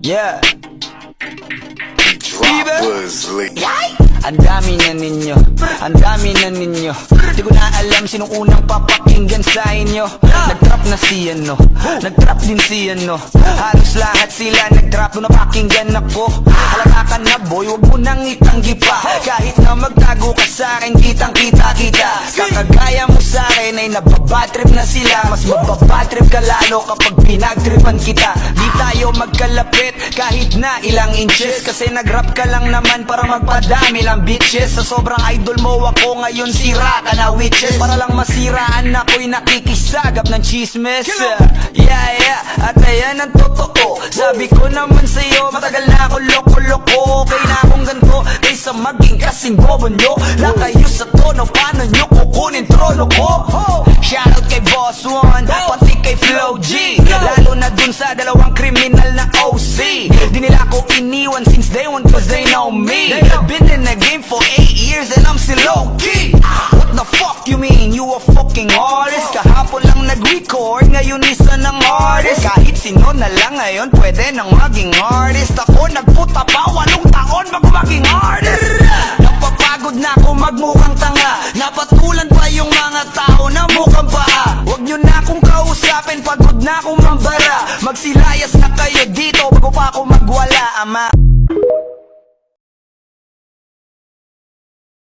Yeah. Droppers leak. Ang dami na ninyo, ang dami na ninyo. Di ko na alam sinong unang papakinggan sa inyo. Nag-trap na si ano, nag-trap din si ano. Halos lahat sila nag-trap nung napakinggan ako. Halata ka na boy, wag mo nang itanggi pa. Kahit na magtago ka sa akin, kitang kita. Kakagaya mo sa akin ay nababadtrip na sila. Mas mababadtrip ka lalo kapag pinagtripan kita. Di tayo magkalapit kahit na ilang inches, kasi nag-rap ka lang naman para magpadami lang bitches. Sa sobrang idol mo ako ngayon sira ka na witches. Para lang masiraan ako'y nakikisagap ng chismes. Yeah, at ayan ang totoo. Sabi ko naman sa'yo, matagal na ako loko-loko. Okay na akong ganito kaysa maging kasing bobo nyo. Lang kayo sa tono, paano nyo kukunin trono ko? Shoutout kay Boss One, pati kay Flow G, lalo na dun sa dalawang kriminal na OC. Di nila ako iniwan since day one cause they know me. Been in the game for 8 years and I'm still low-key. What the fuck you mean? You a fucking artist? Kahapon lang nag-record, ngayon isa ng artist. Kahit sino na lang ngayon pwede nang maging artist. Ako nagputa pa 8 taon bago maging artist. Napapagod na ako magmukhang tanga, napatulan pa yung mga tao na mukhang paa. Huwag nyo na akong kausapin, pagod na akong mambara. Magsilayas na kayo dito bago pa ako magwala, ama.